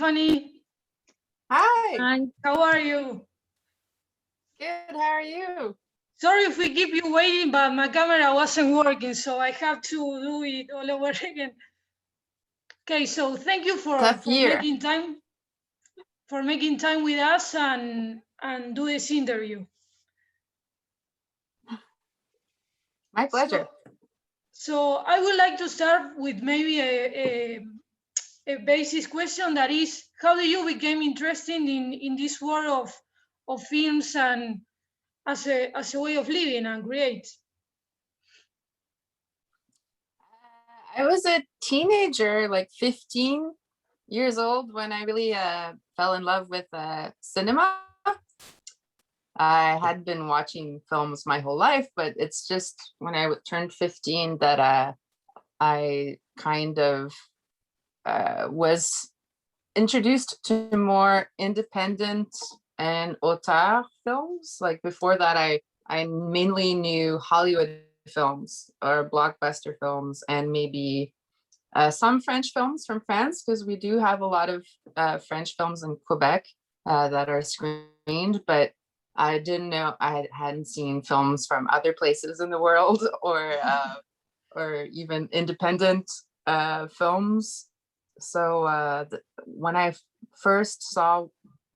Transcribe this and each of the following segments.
Stephanie. Hi. Hi. How are you? Good. How are you? Sorry if we keep you waiting, but my camera wasn't working, so I have to do it all over again. Okay, so thank you for making time with us and do this interview. My pleasure. So I would like to start with maybe a basic question, that is, how do you become interested in this world of films and as a way of living and create? I was a teenager, like 15 years old, when I really fell in love with cinema. I had been watching films my whole life, but it's just when I turned 15 that I kind of was introduced to more independent and auteur films. Like before that, I mainly knew Hollywood films or blockbuster films, and maybe some French films from France, because we do have a lot of French films in Quebec that are screened, but I didn't know, hadn't seen films from other places in the world, or even independent films. So when I first saw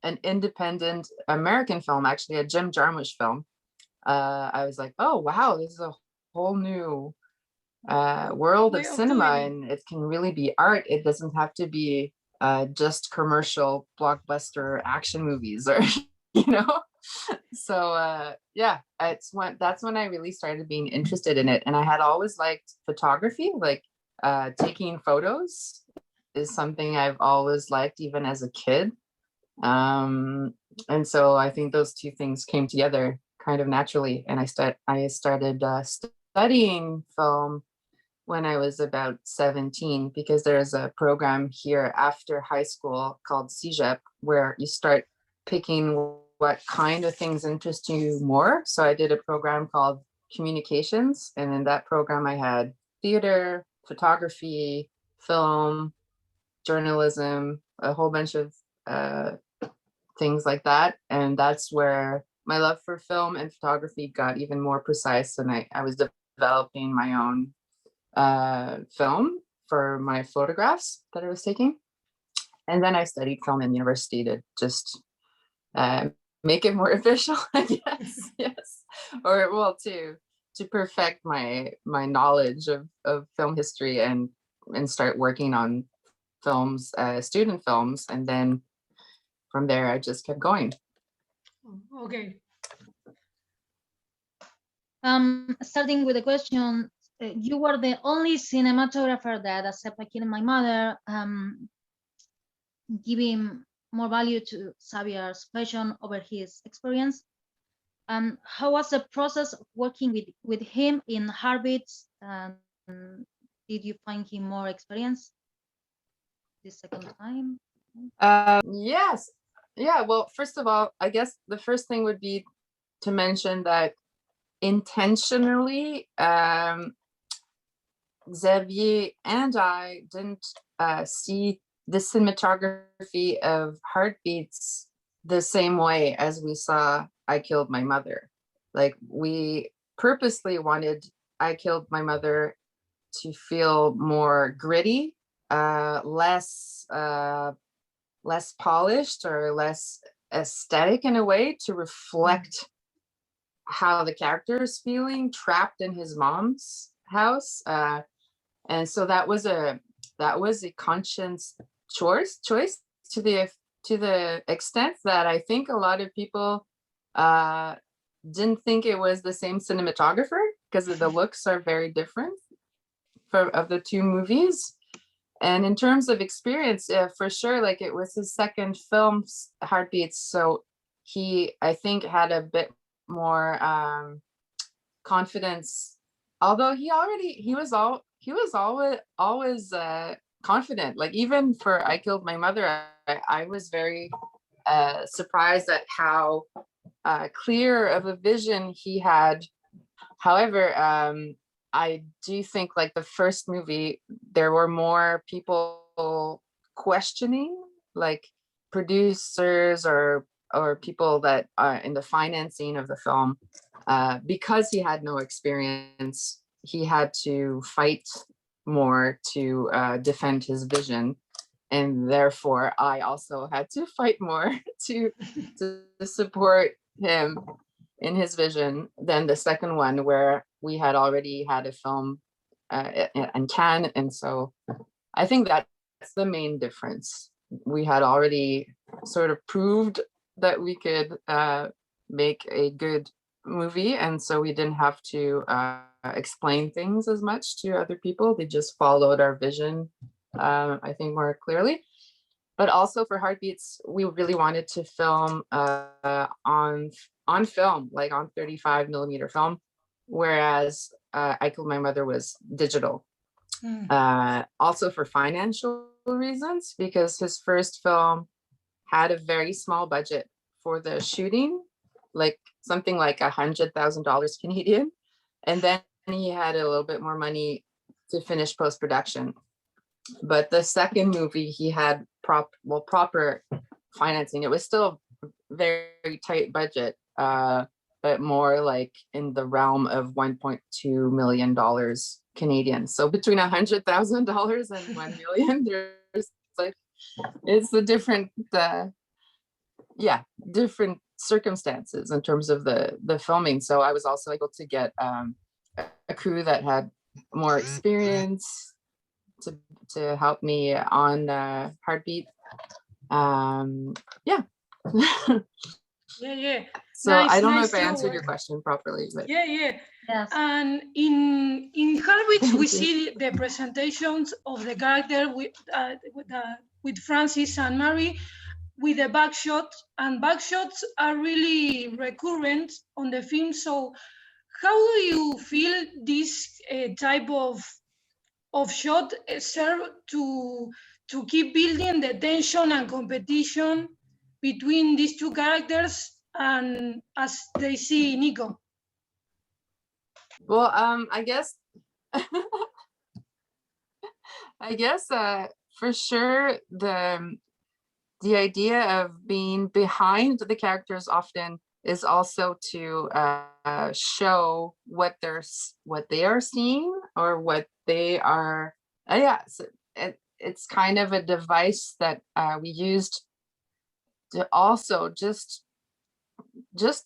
an independent American film, actually a Jim Jarmusch film, I was like, oh wow, this is a whole new world of cinema, and it can really be art. It doesn't have to be just commercial blockbuster action movies, or So yeah, that's when I really started being interested in it. And I had always liked photography, like taking photos is something I've always liked, even as a kid. And so I think those two things came together kind of naturally. And I started studying film when I was about 17, because there's a program here after high school called CEGEP, where you start picking what kind of things interest you more. So I did a program called communications, and in that program I had theater, photography, film, journalism, a whole bunch of things like that. And that's where my love for film and photography got even more precise, and I was developing my own film for my photographs that I was taking. And then I studied film in university to just make it more official, I guess. Yes. Or well, to perfect my knowledge of film history, and start working on films, student films. And then from there I just kept going. Okay. Starting with the question, you were the only cinematographer that accepted Killing My Mother, giving more value to Xavier's passion over his experience. How was the process of working with him in Heartbeats? Did you find him more experienced the second time? Yes. Yeah, well, first of all, I guess the first thing would be to mention that intentionally, Xavier and I didn't see the cinematography of Heartbeats the same way as we saw I Killed My Mother. Like, we purposely wanted I Killed My Mother to feel more gritty, less polished, or less aesthetic in a way, to reflect how the character is feeling trapped in his mom's house. And so that was a conscious choice to the extent that I think a lot of people didn't think it was the same cinematographer, because the looks are very different of the two movies. And in terms of experience, for sure, like, it was his second film, Heartbeats, so he, I think, had a bit more confidence, although he was always confident. Like, even for I Killed My Mother, I was very surprised at how clear of a vision he had. However, I do think, like, the first movie, there were more people questioning like producers or people that are in the financing of the film, because he had no experience, he had to fight more to defend his vision. And therefore, I also had to fight more to support him in his vision than the second one, where we had already had a film in Cannes. And so I think that's the main difference. We had already sort of proved that we could make a good movie. And so we didn't have to explain things as much to other people. They just followed our vision, I think, more clearly. But also for Heartbeats, we really wanted to film on film, like on 35 millimeter film, whereas I Killed My Mother was digital. Also for financial reasons, because his first film had a very small budget for the shooting, like something like $100,000 Canadian. And then he had a little bit more money to finish post-production. But the second movie, he had proper financing. It was still a very tight budget, but more like in the realm of $1.2 million Canadian. So between $100,000 and $1 million, there's like, it's a different, different circumstances in terms of the filming. So I was also able to get a crew that had more experience to help me on Heartbeat. Yeah. So nice, I don't know if I answered your question properly, but yeah. Yes. And in Heartbeats, we see the presentations of the character with Francis and Mary with the back shots, and back shots are really recurrent on the film. So how do you feel this type of shot serve to keep building the tension and competition between these two characters, and as they see Nico? Well, I guess for sure the idea of being behind the characters often is also to show what they are seeing, or what they are. So it's kind of a device that we used to also just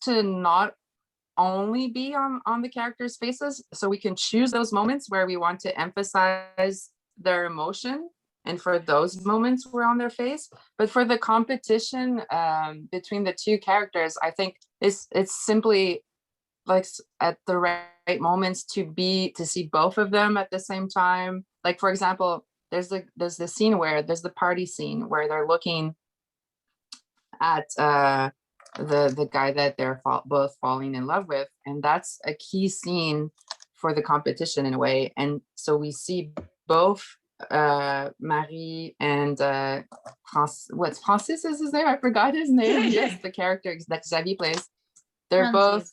to not only be on the characters' faces, so we can choose those moments where we want to emphasize their emotion, and for those moments we're on their face. But for the competition between the two characters, I think it's simply like at the right moments to see both of them at the same time. Like, for example, there's the scene where there's the party scene where they're looking at the guy that they're both falling in love with, and that's a key scene for the competition in a way. And so we see both Marie and Francis is his name? I forgot his name. Yes, the character that Xavier plays. They're both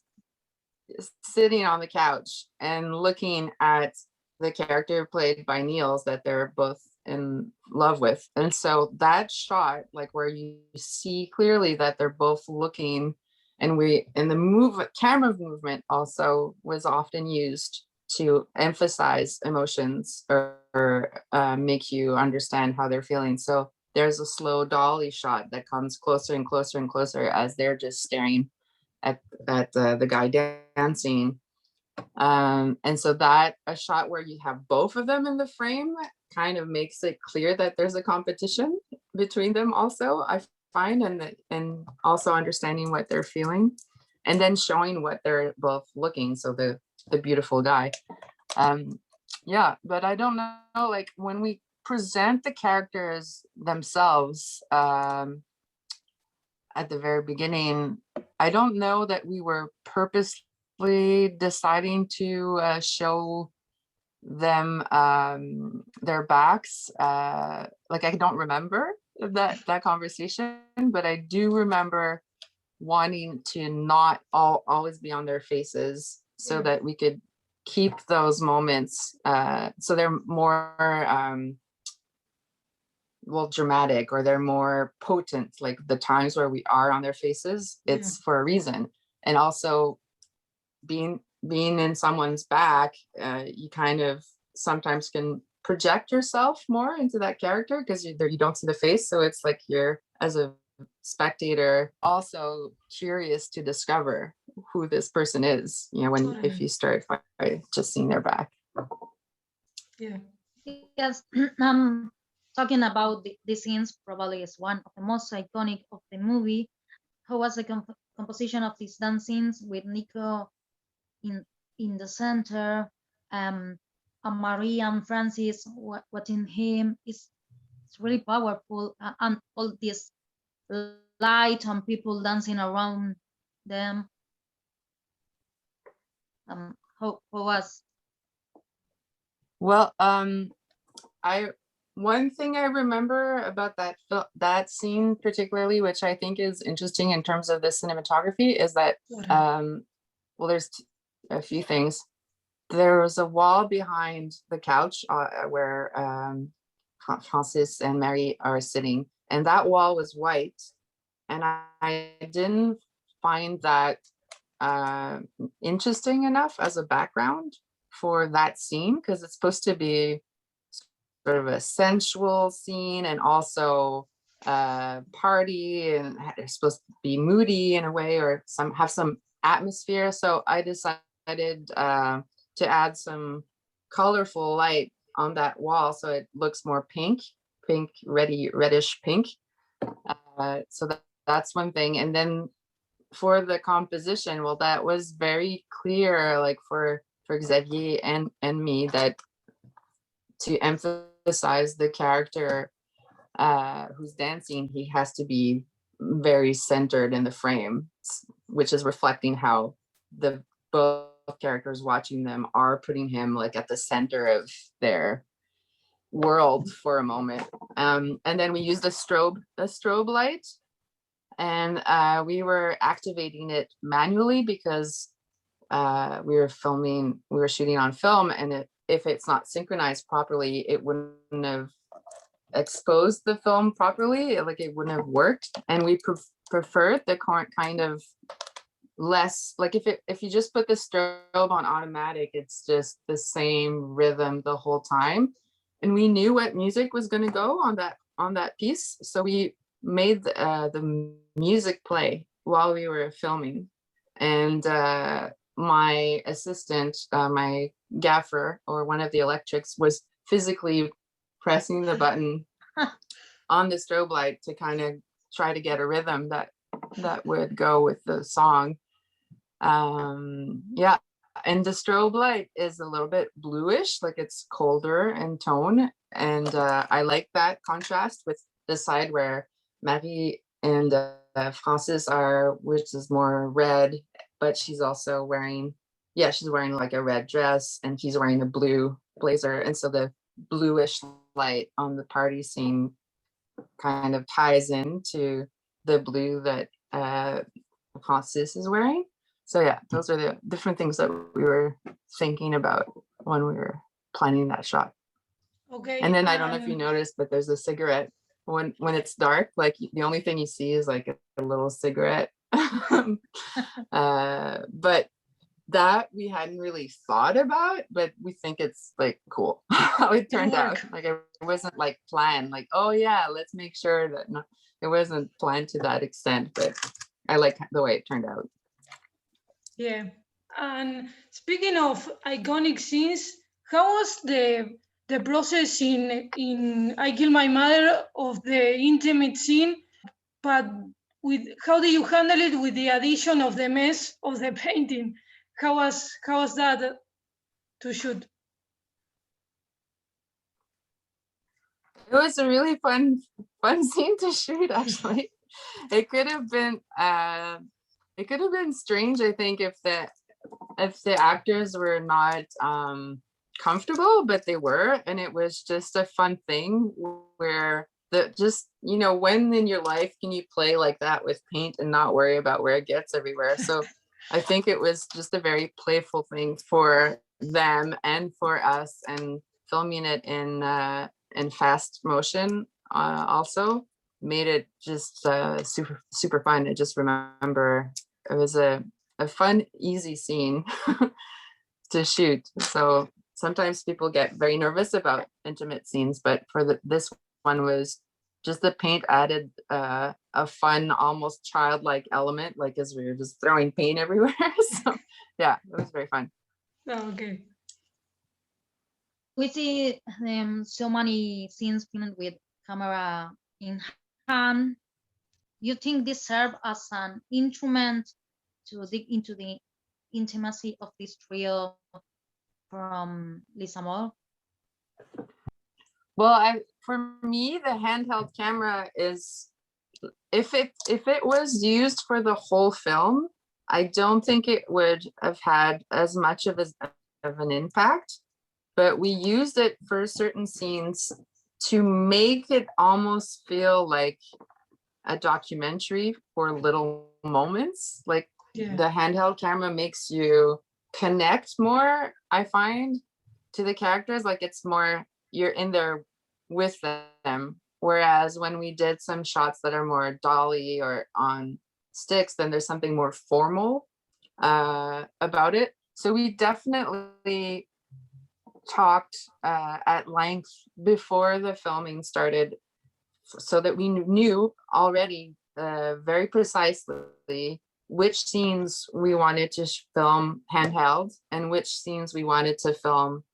sitting on the couch and looking at the character played by Niels that they're both in love with. And so that shot, like where you see clearly that they're both looking, and the camera movement also was often used to emphasize emotions or make you understand how they're feeling. So there's a slow dolly shot that comes closer and closer and closer as they're just staring at the guy dancing. And so that a shot where you have both of them in the frame kind of makes it clear that there's a competition between them also, I find, and also understanding what they're feeling, and then showing what they're both looking. So the beautiful guy. But I don't know, like when we present the characters themselves at the very beginning, I don't know that we were purposely deciding to show them their backs. Like, I don't remember that conversation, but I do remember wanting to not always be on their faces, so that we could keep those moments so they're more well, dramatic, or they're more potent. Like the times where we are on their faces, it's for a reason. And also being in someone's back, you kind of sometimes can project yourself more into that character because you don't see the face. So it's like you're, as a spectator, also curious to discover who this person is, you know, when if you start by just seeing their back. Yeah. Yes. Talking about the scenes, probably is one of the most iconic of the movie. How was the composition of these dance scenes with Nico in the center, and Maria and Francis watching him? It's really powerful, and all this light and people dancing around them. How was? Well, one thing I remember about that scene particularly, which I think is interesting in terms of the cinematography, is that well, there's a few things. There was a wall behind the couch where Francis and Mary are sitting, and that wall was white, and I didn't find that interesting enough as a background for that scene, because it's supposed to be sort of a sensual scene and also party, and it's supposed to be moody in a way, or have some atmosphere. So I decided to add some colorful light on that wall so it looks more reddish pink. So that's one thing. And then for the composition, well, that was very clear, like for Xavier and me, that to emphasize the character who's dancing, he has to be very centered in the frame, which is reflecting how the both characters watching them are putting him like at the center of their world for a moment. And then we used a strobe light, and we were activating it manually because we were shooting on film, and if it's not synchronized properly, it wouldn't have exposed the film properly, like it wouldn't have worked. And we preferred the kind of less, like if you just put the strobe on automatic, it's just the same rhythm the whole time, and we knew what music was going to go on that piece, so we made the music play while we were filming. And my assistant, my gaffer, or one of the electrics, was physically pressing the button on the strobe light to kind of try to get a rhythm that would go with the song. Yeah, and the strobe light is a little bit bluish, like it's colder in tone, and I like that contrast with the side where Marie and Francis are, which is more red, but she's also wearing, she's wearing like a red dress, and he's wearing a blue blazer, and so the bluish light on the party scene kind of ties into the blue that Francis is wearing. So yeah, those are the different things that we were thinking about when we were planning that shot. Okay. And then I don't know if you noticed, but there's a cigarette when it's dark, like the only thing you see is like a little cigarette. But that we hadn't really thought about, but we think it's like cool how it turned out. Like it wasn't like planned, like, oh yeah, let's make sure that it wasn't planned to that extent, but I like the way it turned out. Yeah. And speaking of iconic scenes, how was the process in I Kill My Mother of the intimate scene, but with how do you handle it with the addition of the mess of the painting? How was that to shoot? It was a really fun scene to shoot, actually. It could have been strange, I think, if the actors were not comfortable, but they were, and it was just a fun thing where when in your life can you play like that with paint and not worry about where it gets everywhere? So I think it was just a very playful thing for them and for us, and filming it in fast motion also made it just super fun. I just remember it was a fun, easy scene to shoot. So sometimes people get very nervous about intimate scenes, but for this one was just the paint added a fun, almost childlike element, like as we were just throwing paint everywhere. So yeah, it was very fun. Oh, okay. We see so many scenes filmed with camera in hand. You think this served as an instrument to dig into the intimacy of this trio from Les Amours? Well, for me, the handheld camera is, if it was used for the whole film, I don't think it would have had as much of an impact. But we used it for certain scenes to make it almost feel like a documentary for little moments. Like the handheld camera makes you connect more, I find, to the characters. Like it's more, you're in there with them. Whereas when we did some shots that are more dolly or on sticks, then there's something more formal about it. So we definitely talked at length before the filming started, so that we knew already very precisely which scenes we wanted to film handheld and which scenes we wanted to film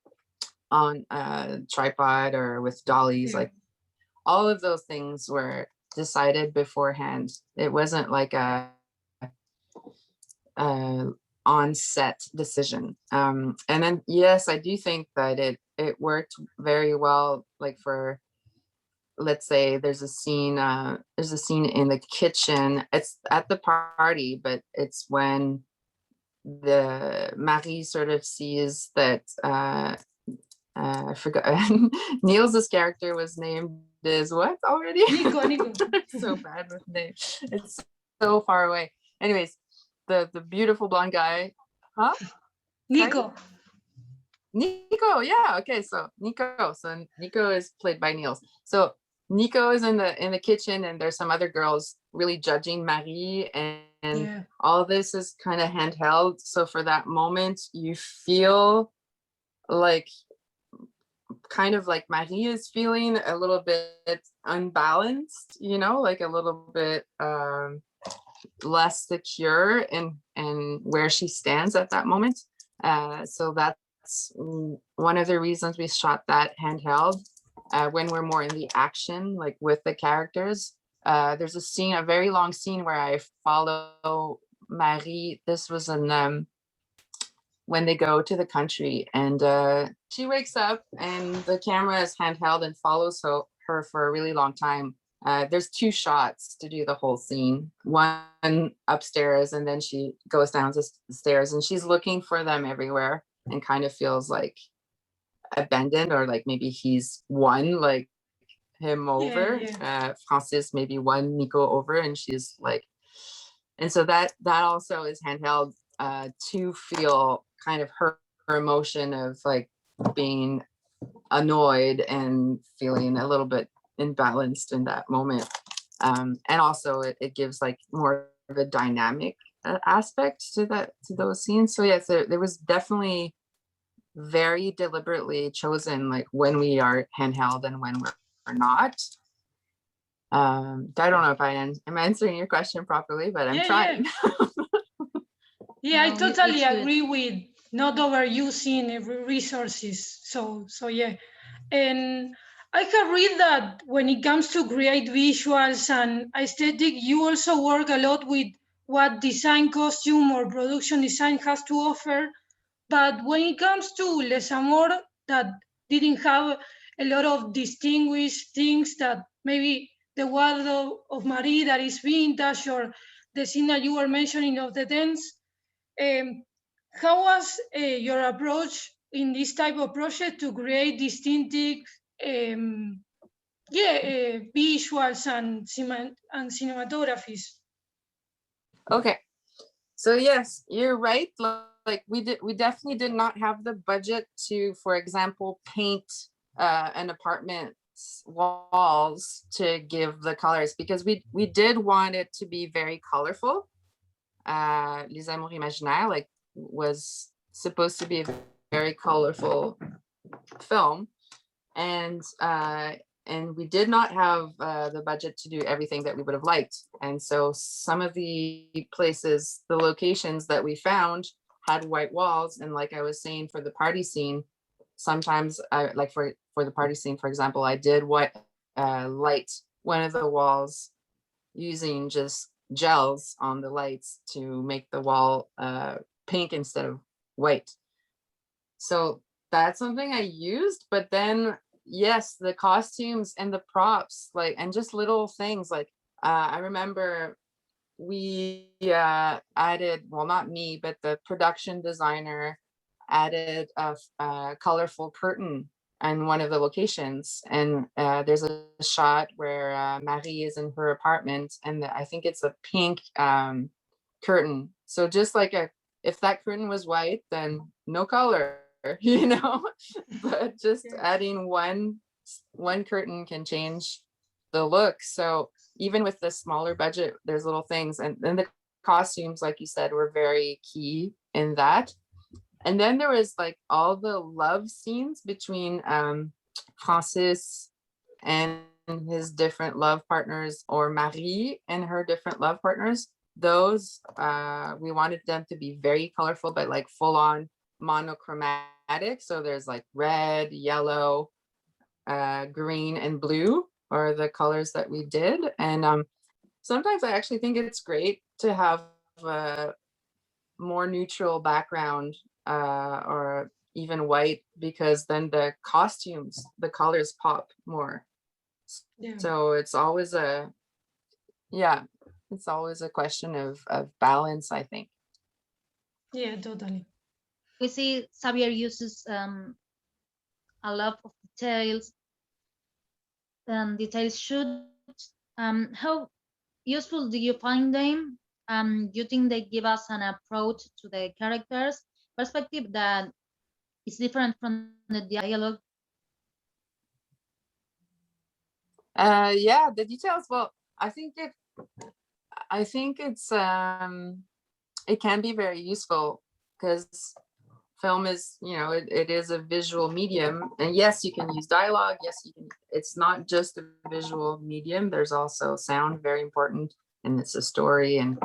on a tripod or with dollies. Like all of those things were decided beforehand. It wasn't like a on set decision. And then yes, I do think that it worked very well. Like for, let's say there's a scene in the kitchen. It's at the party, but it's when the Marie sort of sees that I forgot Niels's character was named as what already? Nico. So bad with names. It's so far away. Anyways, the beautiful blonde guy, huh? Nico. Nico, yeah, okay, so Nico is played by Niels. So Nico is in the kitchen, and there's some other girls really judging Marie, and all this is kind of handheld. So for that moment, you feel like kind of like Marie is feeling a little bit unbalanced, like a little bit less secure in where she stands at that moment. So that's one of the reasons we shot that handheld. When we're more in the action, like with the characters, there's a very long scene where I follow Marie. This was in when they go to the country, and she wakes up and the camera is handheld and follows her for a really long time. There's 2 shots to do the whole scene, one upstairs, and then she goes down the stairs and she's looking for them everywhere and kind of feels like abandoned, or like maybe he's won like him over. Francis maybe won Nico over, and she's like, and so that also is handheld to feel kind of her emotion of like being annoyed and feeling a little bit imbalanced in that moment. And also it gives like more of a dynamic aspect to those scenes. So yes, there was definitely very deliberately chosen like when we are handheld and when we're not. I don't know if I'm answering your question properly, but I'm trying. Yeah, I totally agree with not overusing resources. So yeah. And I have read that when it comes to create visuals and aesthetic, you also work a lot with what design, costume, or production design has to offer. But when it comes to Les Amours, that didn't have a lot of distinguished things, that maybe the wardrobe of Marie that is vintage, or the scene that you were mentioning of the dance, how was your approach in this type of project to create distinctive visuals and cinematographies? Okay, so yes, you're right. Like we definitely did not have the budget to, for example, paint an apartment walls to give the colors, because we did want it to be very colorful. Les Amours Imaginaires like was supposed to be a very colorful film, and we did not have the budget to do everything that we would have liked. And so some of the places, the locations that we found had white walls. And like I was saying, for the party scene, sometimes like for the party scene, for example, I did light one of the walls using just gels on the lights to make the wall pink instead of white. So that's something I used. But then, yes, the costumes and the props, like, and just little things like I remember we added, well, not me, but the production designer added a colorful curtain in one of the locations. And there's a shot where Marie is in her apartment, and I think it's a pink curtain. So just like if that curtain was white, then no color, you know, but just adding one curtain can change the look. So even with the smaller budget, there's little things. And then the costumes, like you said, were very key in that. And then there was like all the love scenes between Francis and his different love partners, or Marie and her different love partners. Those we wanted them to be very colorful, but like full on monochromatic. So there's like red, yellow, green, and blue are the colors that we did. And sometimes I actually think it's great to have a more neutral background or even white, because then the costumes, the colors pop more. So it's always a question of balance, I think. Yeah, totally. We see Xavier uses a lot of details and details shoot. How useful do you find them? Do you think they give us an approach to the characters perspective that is different from the dialogue? Yeah, the details. Well, I think it's it can be very useful, because film is, it is a visual medium. And yes, you can use dialogue. Yes, you can. It's not just a visual medium. There's also sound, very important, and it's a story, and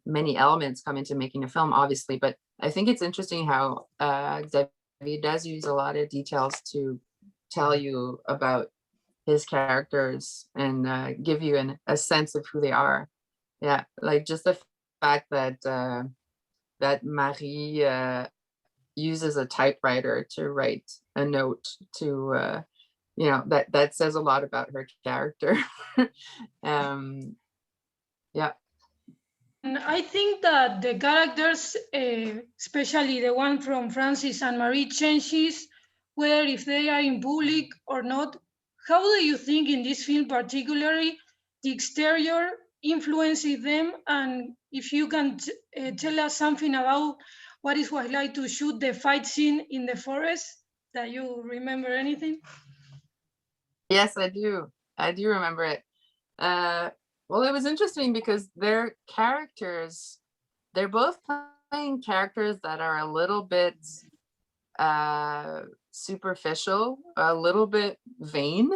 many elements come into making a film, obviously. But I think it's interesting how Xavier does use a lot of details to tell you about his characters and give you a sense of who they are. Yeah, like just the fact that that Marie uses a typewriter to write a note to that says a lot about her character. Yeah. And I think that the characters, especially the one from Francis and Marie, changes whether if they are in public or not. How do you think in this film particularly the exterior influences them? And if you can tell us something about what it was like to shoot the fight scene in the forest, that you remember anything? Yes, I do. I do remember it. Well, it was interesting because their characters, they're both playing characters that are a little bit superficial, a little bit vain,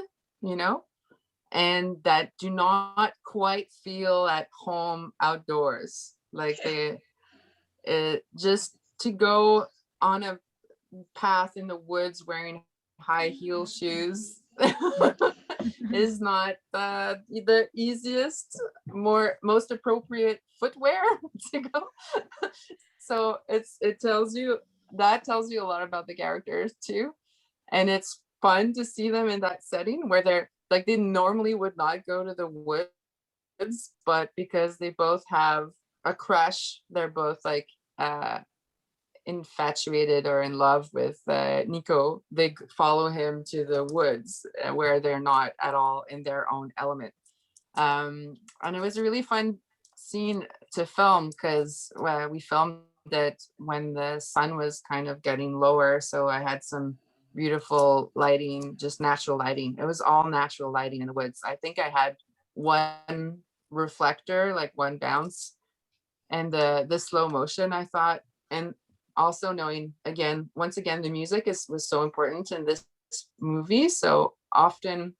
and that do not quite feel at home outdoors. Like just to go on a path in the woods wearing high heel shoes is not the easiest, most appropriate footwear to go. So it tells you a lot about the characters too. And it's fun to see them in that setting where they're like, they normally would not go to the woods, but because they both have a crush, they're both like infatuated or in love with Nico, they follow him to the woods where they're not at all in their own element. And it was a really fun scene to film because we filmed it when the sun was kind of getting lower. So I had some beautiful lighting, just natural lighting. It was all natural lighting in the woods. I think I had one reflector, like one bounce, and the slow motion, I thought. And also knowing, again, once again, the music was so important in this movie. So often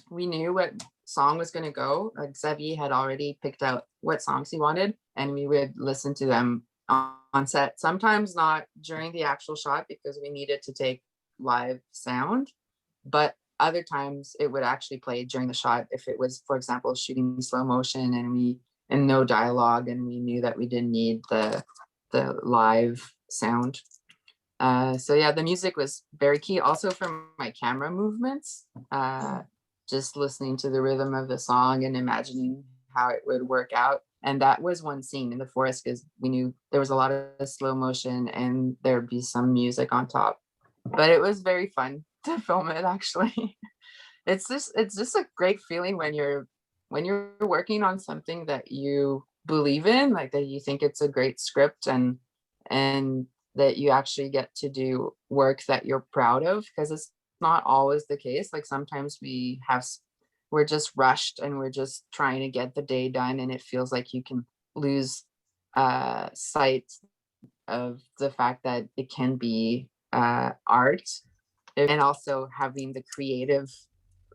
we knew what song was going to go. Like Xavier had already picked out what songs he wanted, and we would listen to them on set. Sometimes not during the actual shot because we needed to take live sound, but other times it would actually play during the shot if it was, for example, shooting slow motion and no dialogue, and we knew that we didn't need the live sound. So yeah, the music was very key. Also for my camera movements, just listening to the rhythm of the song and imagining how it would work out. And that was one scene in the forest because we knew there was a lot of slow motion and there'd be some music on top. But it was very fun to film it, actually. It's just a great feeling when you're working on something that you believe in, like that you think it's a great script, and that you actually get to do work that you're proud of, because it's not always the case. Like sometimes we're just rushed and we're just trying to get the day done, and it feels like you can lose sight of the fact that it can be art, and also having the creative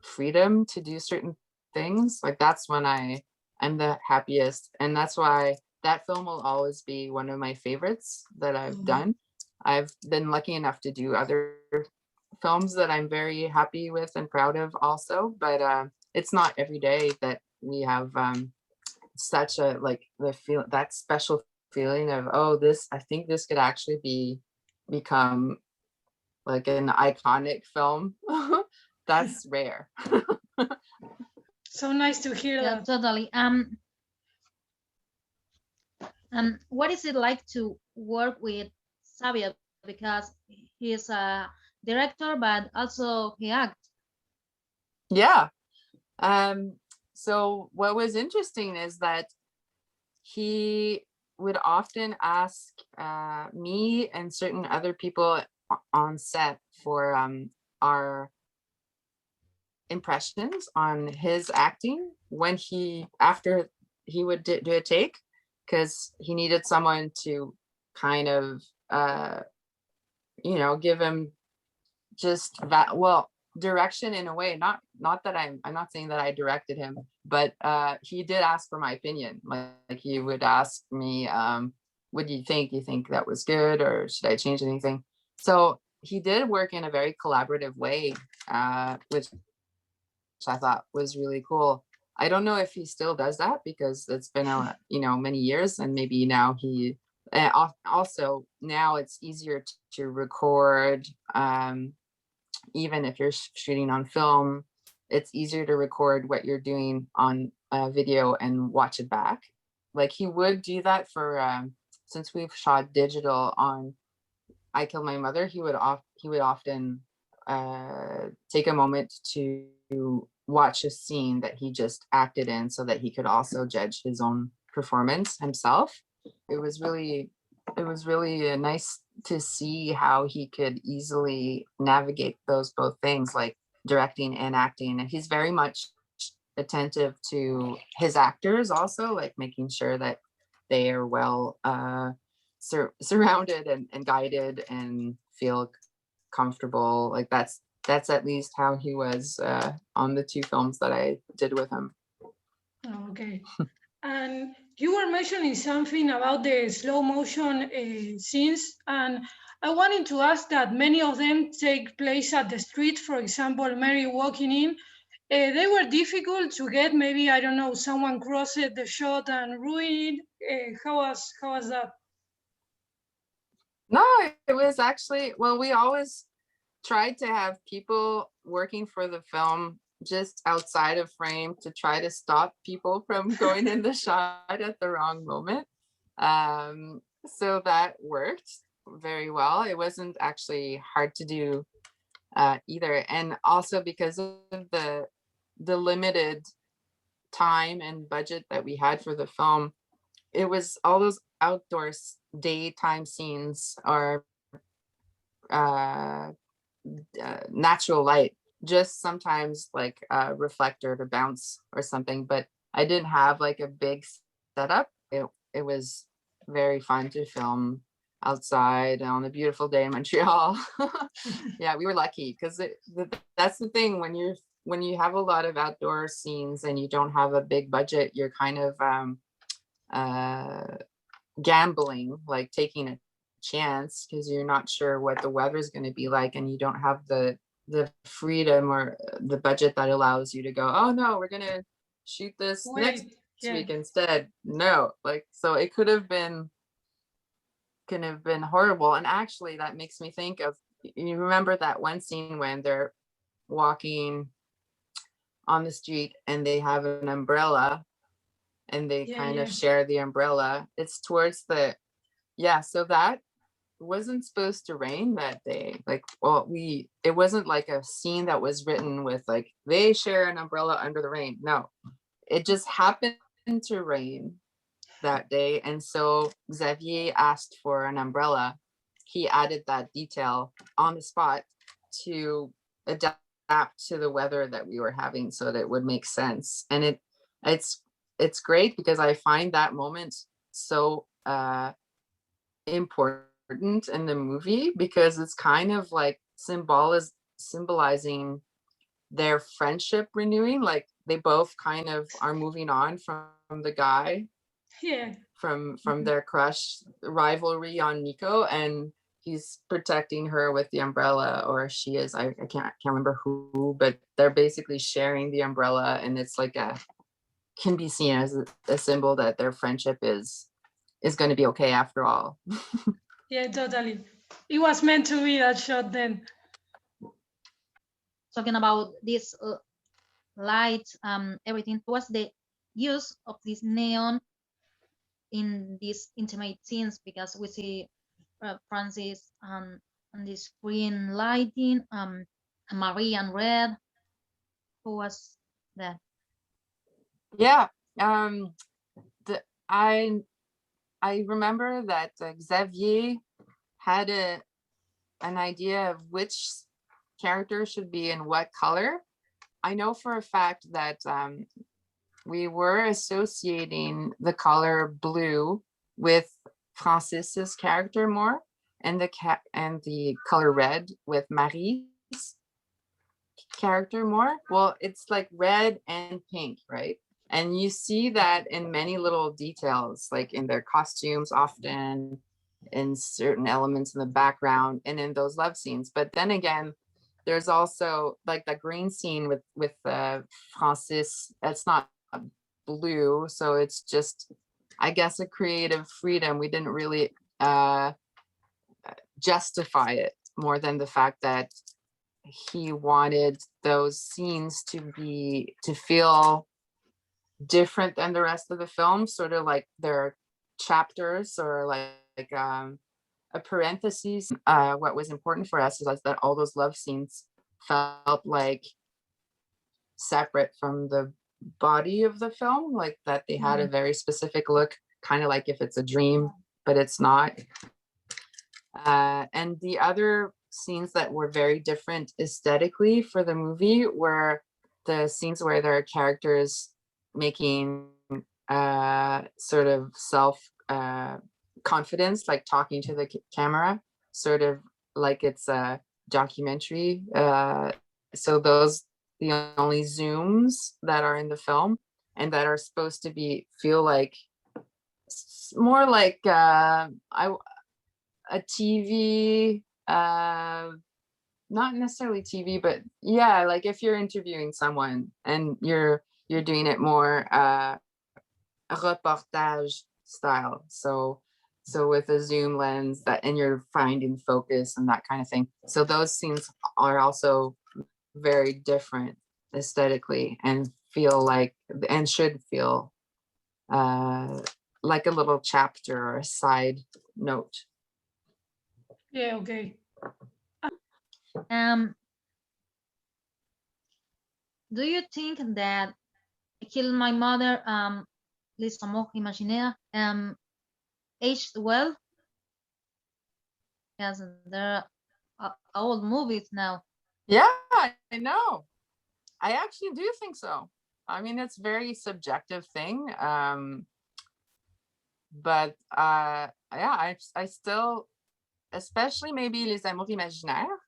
freedom to do certain things. Like that's when I'm the happiest, and that's why that film will always be one of my favorites that I've done. I've been lucky enough to do other films that I'm very happy with and proud of also, but it's not every day that we have such a that special feeling of, oh, I think this could actually become like an iconic film. That's rare. So nice to hear Yeah, that. totally. What is it like to work with Xavier? Because he's a director, but also he acts. Yeah. So what was interesting is that he would often ask me and certain other people on set for our impressions on his acting after he would do a take, because he needed someone to kind of give him just that, well, direction in a way. Not that I'm not saying that I directed him, but he did ask for my opinion. Like he would ask me, what do you think? You think that was good, or should I change anything? So he did work in a very collaborative way, which I thought was really cool. I don't know if he still does that because it's been many years, and maybe now he also now it's easier to record. Even if you're shooting on film, it's easier to record what you're doing on video and watch it back. Like he would do that for since we've shot digital on I Killed My Mother, he would often take a moment to watch a scene that he just acted in so that he could also judge his own performance himself. It was really nice to see how he could easily navigate those both things, like directing and acting. And he's very much attentive to his actors also, like making sure that they are well surrounded and guided and feel comfortable. Like that's at least how he was on the two films that I did with him. Oh, okay. And you were mentioning something about the slow motion scenes, and I wanted to ask that many of them take place at the street. For example, Mary walking in. They were difficult to get. Maybe, I don't know, someone crossed the shot and ruined it. How was that? No, it was actually, well, we always tried to have people working for the film just outside of frame to try to stop people from going in the shot at the wrong moment. So that worked very well. It wasn't actually hard to do either. And also because of the limited time and budget that we had for the film, it was all those outdoors daytime scenes are natural light, just sometimes like a reflector to bounce or something, but I didn't have like a big setup. It was very fun to film outside on a beautiful day in Montreal. Yeah, we were lucky because that's the thing, when you have a lot of outdoor scenes and you don't have a big budget, you're kind of gambling, like taking a chance, because you're not sure what the weather is going to be like, and you don't have the freedom or the budget that allows you to go, oh no, we're gonna shoot this next week instead. No, like, so it could have been horrible. And actually that makes me think of, you remember that one scene when they're walking on the street and they have an umbrella and they kind of share the umbrella. It's towards the, so that wasn't supposed to rain that day. Like, well, it wasn't like a scene that was written with like, they share an umbrella under the rain. No, it just happened to rain that day. And so Xavier asked for an umbrella. He added that detail on the spot to adapt to the weather that we were having so that it would make sense. And it's great because I find that moment so important in the movie, because it's kind of like symbolizing their friendship renewing. Like they both kind of are moving on from the guy, from their crush rivalry on Nico, and he's protecting her with the umbrella, or she is, I can't remember who, but they're basically sharing the umbrella, and it's like can be seen as a symbol that their friendship is going to be okay after all. Yeah, totally. It was meant to be that shot then. Talking about this light, everything, was the use of this neon in these intimate scenes, because we see Francis on this green lighting, Marie and red. Who was that? Yeah, I remember that Xavier had an idea of which character should be in what color. I know for a fact that we were associating the color blue with Francis's character more, and the color red with Marie's character more. Well, it's like red and pink, right? And you see that in many little details, like in their costumes, often in certain elements in the background and in those love scenes. But then again, there's also like the green scene with Francis. That's not blue, so it's just, I guess, a creative freedom. We didn't really justify it more than the fact that he wanted those scenes to feel different than the rest of the film, sort of like they're chapters or like a parentheses. What was important for us is that all those love scenes felt like separate from the body of the film, like that they had a very specific look, kind of like if it's a dream, but it's not. And the other scenes that were very different aesthetically for the movie were the scenes where there are characters making sort of self confidence, like talking to the camera, sort of like it's a documentary. So those the only zooms that are in the film, and that are supposed to feel like more like a TV, not necessarily TV, but yeah, like if you're interviewing someone and you're doing it more a reportage style, so with a zoom lens that, and you're finding focus and that kind of thing. So those scenes are also very different aesthetically and feel like, and should feel like a little chapter or a side note. Yeah, okay. Do you think that I Killed My Mother, Les Amours, Imaginaires, aged well? Yes, there old movies now. Yeah, I know. I actually do think so. I mean, it's very subjective thing. But yeah, I still, especially maybe les amours imaginaires,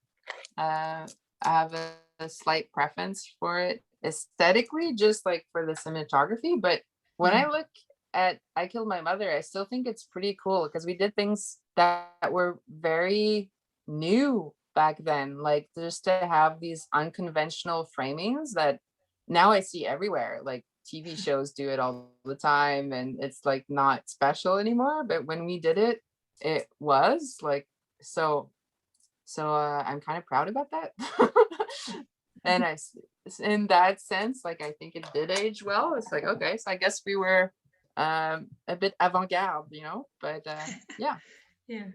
I have a slight preference for it aesthetically, just like for the cinematography. But when I look at I Killed My Mother, I still think it's pretty cool because we did things that were very new back then, like just to have these unconventional framings that now I see everywhere. Like TV shows do it all the time, and it's like not special anymore. But when we did it, it was like so. So I'm kind of proud about that. And in that sense, like I think it did age well. It's like, okay, so I guess we were a bit avant-garde, you know, but yeah. Yeah.